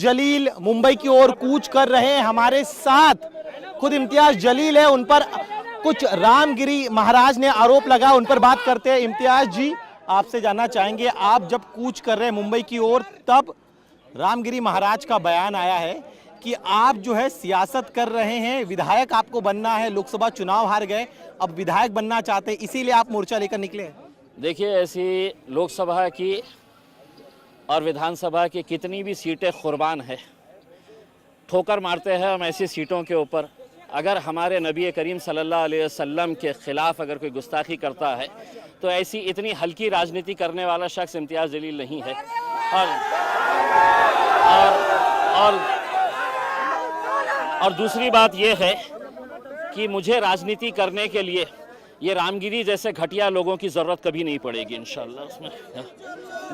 जलील मुंबई की ओर कूच कर रहे हैं। हमारे साथ खुद इम्तियाज जलील है, उन पर कुछ रामगिरी महाराज ने आरोप लगा, उन पर बात करते हैं। इम्तियाज जी, आपसे जानना चाहेंगे, आप जब कूच कर रहे हैं मुंबई की ओर, तब रामगिरी महाराज का बयान आया है कि आप जो है सियासत कर रहे हैं, विधायक आपको बनना है, लोकसभा चुनाव हार गए, अब विधायक बनना चाहते हैं, इसीलिए आप मोर्चा लेकर निकले हैं। देखिए, ऐसी लोकसभा की और विधानसभा की कितनी भी सीटें कुर्बान है, ठोकर मारते हैं हम ऐसी सीटों के ऊपर। अगर हमारे नबी करीम सल्लल्लाहु अलैहि वसल्लम के ख़िलाफ़ अगर कोई गुस्ताखी करता है तो ऐसी इतनी हल्की राजनीति करने वाला शख्स इम्तियाज़ जलील नहीं है। और दूसरी बात यह है कि मुझे राजनीति करने के लिए ये रामगिरी जैसे घटिया लोगों की ज़रूरत कभी नहीं पड़ेगी इंशाअल्लाह। उसमें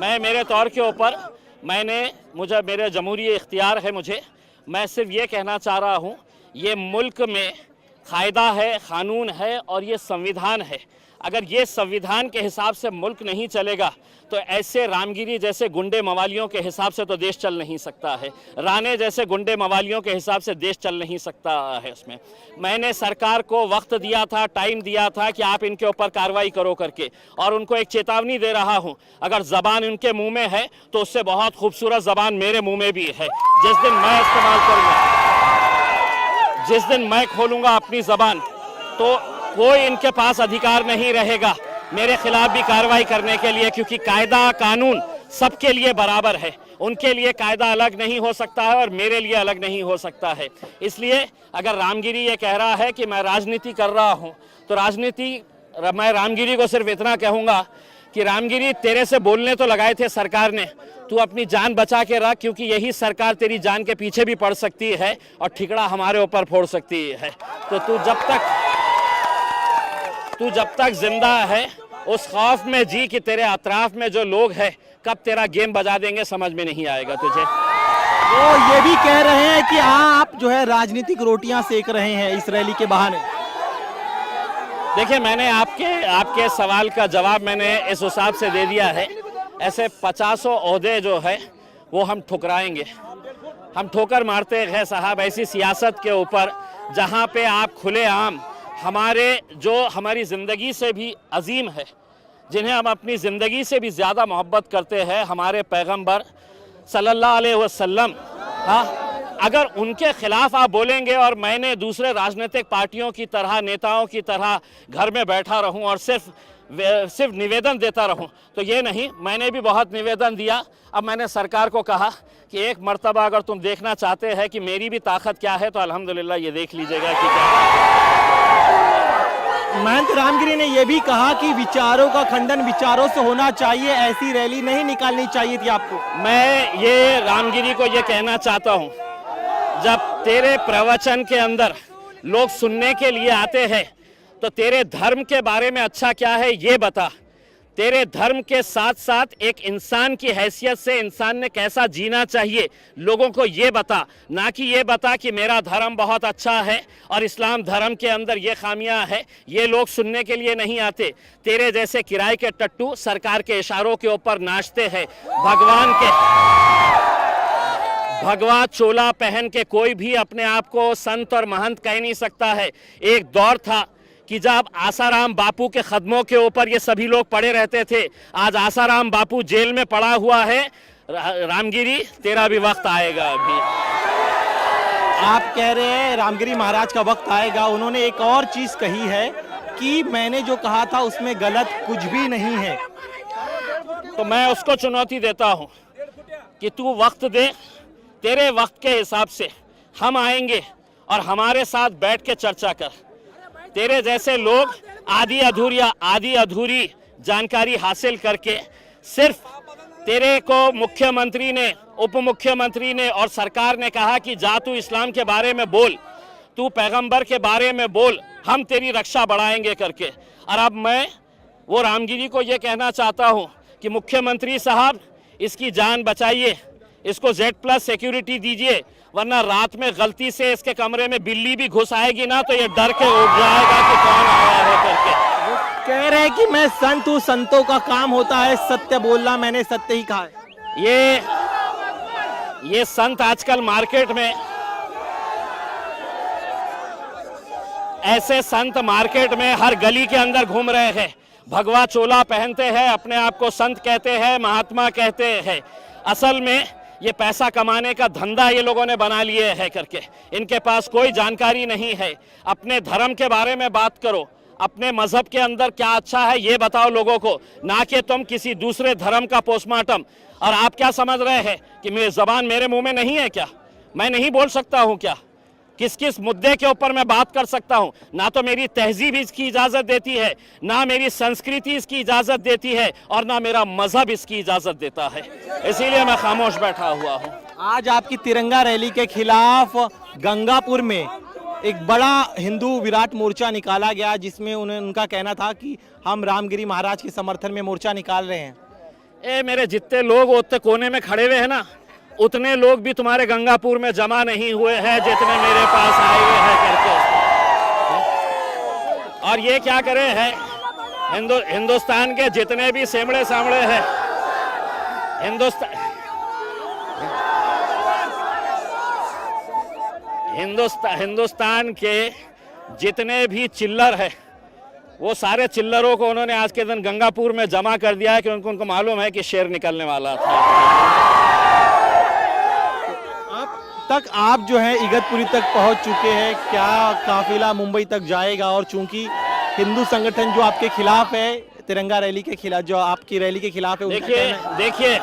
मैं मेरे तौर के ऊपर मुझे मेरे जमहूरी इख्तियार है, मैं सिर्फ ये कहना चाह रहा हूँ, ये मुल्क में कायदा है, क़ानून है और ये संविधान है। अगर ये संविधान के हिसाब से मुल्क नहीं चलेगा तो ऐसे रामगिरी जैसे गुंडे मवालियों के हिसाब से तो देश चल नहीं सकता है, राणे जैसे गुंडे मवालियों के हिसाब से देश चल नहीं सकता है। उसमें मैंने सरकार को वक्त दिया था, टाइम दिया था कि आप इनके ऊपर कार्रवाई करो करके, और उनको एक चेतावनी दे रहा हूं, अगर ज़बान उनके मुंह में है तो उससे बहुत खूबसूरत ज़बान मेरे मुंह में भी है। जिस दिन मैं इस्तेमाल करूँगा, जिस दिन मैं खोलूँगा अपनी ज़बान, तो कोई इनके पास अधिकार नहीं रहेगा मेरे खिलाफ भी कार्रवाई करने के लिए, क्योंकि कायदा कानून सबके लिए बराबर है। उनके लिए कायदा अलग नहीं हो सकता है और मेरे लिए अलग नहीं हो सकता है। इसलिए अगर रामगिरी ये कह रहा है कि मैं राजनीति कर रहा हूँ, तो मैं रामगिरी को सिर्फ इतना कहूँगा कि रामगिरी, तेरे से बोलने तो लगाए थे सरकार ने, तू अपनी जान बचा के रख, क्योंकि यही सरकार तेरी जान के पीछे भी पड़ सकती है और ठिकड़ा हमारे ऊपर फोड़ सकती है। तो तू जब तक जिंदा है उस खौफ में जी कि तेरे अतराफ में जो लोग हैं कब तेरा गेम बजा देंगे, समझ में नहीं आएगा तुझे। तो ये भी कह रहे हैं कि आप जो है राजनीतिक रोटियां सेक रहे हैं इस रैली के बहाने। देखिए, मैंने आपके सवाल का जवाब मैंने इस हिसाब से दे दिया है। ऐसे 50 ओहदे जो है वो हम ठुकराएंगे, हम ठोकर मारते हैं साहब ऐसी सियासत के ऊपर, जहाँ पे आप खुलेआम हमारी ज़िंदगी से भी अजीम है, जिन्हें हम अपनी ज़िंदगी से भी ज़्यादा मोहब्बत करते हैं, हमारे पैगंबर सल्लल्लाहु अलैहि वसल्लम, हाँ, अगर उनके ख़िलाफ़ आप बोलेंगे और मैंने दूसरे राजनीतिक पार्टियों की तरह, नेताओं की तरह घर में बैठा रहूं और सिर्फ निवेदन देता रहूं, तो ये नहीं। मैंने भी बहुत निवेदन दिया। अब मैंने सरकार को कहा कि एक मर्तबा अगर तुम देखना चाहते हैं कि मेरी भी ताकत क्या है, तो अल्हम्दुलिल्लाह ये देख लीजिएगा कि क्या। महंत रामगिरी ने यह भी कहा कि विचारों का खंडन विचारों से होना चाहिए, ऐसी रैली नहीं निकालनी चाहिए थी आपको। मैं ये रामगिरी को ये कहना चाहता हूँ, जब तेरे प्रवचन के अंदर लोग सुनने के लिए आते हैं तो तेरे धर्म के बारे में अच्छा क्या है ये बता। तेरे धर्म के साथ साथ एक इंसान की हैसियत से इंसान ने कैसा जीना चाहिए, लोगों को ये बता, ना कि ये बता कि मेरा धर्म बहुत अच्छा है और इस्लाम धर्म के अंदर ये खामियां है। ये लोग सुनने के लिए नहीं आते। तेरे जैसे किराए के टट्टू सरकार के इशारों के ऊपर नाचते हैं। भगवा चोला पहन के कोई भी अपने आप को संत और महंत कह नहीं सकता है। एक दौर था कि जब आसाराम बापू के कदमों के ऊपर ये सभी लोग पड़े रहते थे। आज आसाराम बापू जेल में पड़ा हुआ है। रामगिरी, तेरा भी वक्त आएगा। अभी आप कह रहे हैं रामगिरी महाराज का वक्त आएगा। उन्होंने एक और चीज कही है कि मैंने जो कहा था उसमें गलत कुछ भी नहीं है। तो मैं उसको चुनौती देता हूं कि तू वक्त दे, तेरे वक्त के हिसाब से हम आएंगे और हमारे साथ बैठ के चर्चा कर। तेरे जैसे लोग आधी अधूरी जानकारी हासिल करके सिर्फ तेरे को मुख्यमंत्री ने, उप मुख्यमंत्री ने और सरकार ने कहा कि जा तू इस्लाम के बारे में बोल, तू पैगंबर के बारे में बोल, हम तेरी रक्षा बढ़ाएंगे करके। और अब मैं वो रामगिरी को ये कहना चाहता हूँ कि मुख्यमंत्री साहब, इसकी जान बचाइए, इसको Z+ सिक्योरिटी दीजिए, वरना रात में गलती से इसके कमरे में बिल्ली भी घुस आएगी ना तो ये डर के उठ जाएगा कि कौन आया है करके। वो कह रहे हैं कि मैं संत हूँ, संतों का काम होता है सत्य बोलना, मैंने सत्य ही कहा है। ये संत आजकल मार्केट में, ऐसे संत मार्केट में हर गली के अंदर घूम रहे हैं, भगवा चोला पहनते हैं, अपने आप को संत कहते हैं, महात्मा कहते हैं। असल में ये पैसा कमाने का धंधा ये लोगों ने बना लिए है करके, इनके पास कोई जानकारी नहीं है। अपने धर्म के बारे में बात करो, अपने मजहब के अंदर क्या अच्छा है ये बताओ लोगों को, ना कि तुम किसी दूसरे धर्म का पोस्टमार्टम। और आप क्या समझ रहे हैं कि मेरी जबान मेरे मुंह में नहीं है क्या? मैं नहीं बोल सकता हूं क्या? किस किस मुद्दे के ऊपर मैं बात कर सकता हूं? ना तो मेरी तहजीब इसकी इजाजत देती है, ना मेरी संस्कृति इसकी इजाजत देती है, और ना मेरा मजहब इसकी इजाजत देता है। इसीलिए मैं खामोश बैठा हुआ हूं। आज आपकी तिरंगा रैली के खिलाफ गंगापुर में एक बड़ा हिंदू विराट मोर्चा निकाला गया, जिसमें उनका कहना था कि हम रामगिरी महाराज के समर्थन में मोर्चा निकाल रहे हैं। मेरे जितने लोग उतने कोने में खड़े हुए हैं ना, उतने लोग भी तुम्हारे गंगापुर में जमा नहीं हुए हैं जितने मेरे पास आए हुए हैं करके। और ये क्या करे है, हिंदुस्तान के जितने भी सेमड़े सामड़े हैं, हिंदुस्तान के जितने भी चिल्लर हैं, वो सारे चिल्लरों को उन्होंने आज के दिन गंगापुर में जमा कर दिया है, कि उनको मालूम है कि शेर निकलने वाला था। तक आप जो है इगतपुरी तक पहुंच चुके हैं, क्या काफिला मुंबई तक जाएगा? और चूंकि हिंदू संगठन जो आपके खिलाफ है, तिरंगा रैली के खिलाफ, जो आपकी रैली के खिलाफ है, देखिए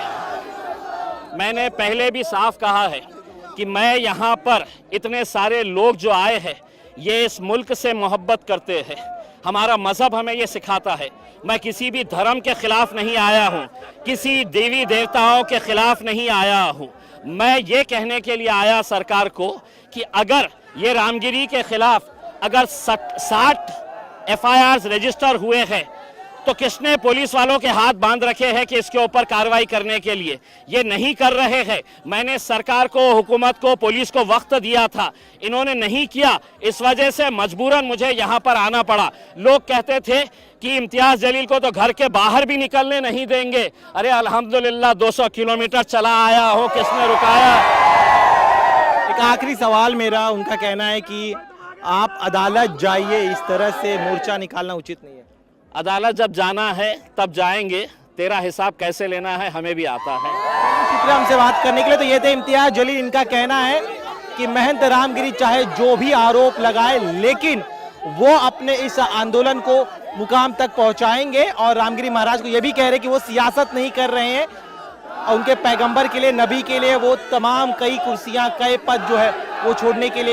मैंने पहले भी साफ कहा है कि मैं यहाँ पर इतने सारे लोग जो आए हैं, ये इस मुल्क से मोहब्बत करते हैं। हमारा मजहब हमें ये सिखाता है। मैं किसी भी धर्म के खिलाफ नहीं आया हूँ, किसी देवी देवताओं के खिलाफ नहीं आया हूँ। मैं ये कहने के लिए आया सरकार को कि अगर ये रामगिरी के खिलाफ अगर 60 FIRs रजिस्टर हुए हैं, तो किसने पुलिस वालों के हाथ बांध रखे हैं कि इसके ऊपर कार्रवाई करने के लिए? ये नहीं कर रहे हैं। मैंने सरकार को, हुकूमत को, पुलिस को वक्त दिया था, इन्होंने नहीं किया। इस वजह से मजबूरन मुझे यहाँ पर आना पड़ा। लोग कहते थे कि इम्तियाज जलील को तो घर के बाहर भी निकलने नहीं देंगे। अरे अल्हम्दुलिल्लाह 200 किलोमीटर चला आया हो, किसने रुकाया? एक आखिरी सवाल मेरा, उनका कहना है कि आप अदालत जाइए, इस तरह से मोर्चा निकालना उचित नहीं है। अदालत जब जाना है तब जाएंगे, तेरा हिसाब कैसे लेना है हमें भी आता है। शुक्रिया हमसे बात करने के लिए। तो ये थे इम्तियाज जलील। इनका कहना है कि महंत रामगिरी चाहे जो भी आरोप लगाए, लेकिन वो अपने इस आंदोलन को मुकाम तक पहुंचाएंगे। और रामगिरी महाराज को ये भी कह रहे कि वो सियासत नहीं कर रहे हैं, उनके पैगंबर के लिए, नबी के लिए वो तमाम कई कुर्सियां, कई पद जो है वो छोड़ने के लिए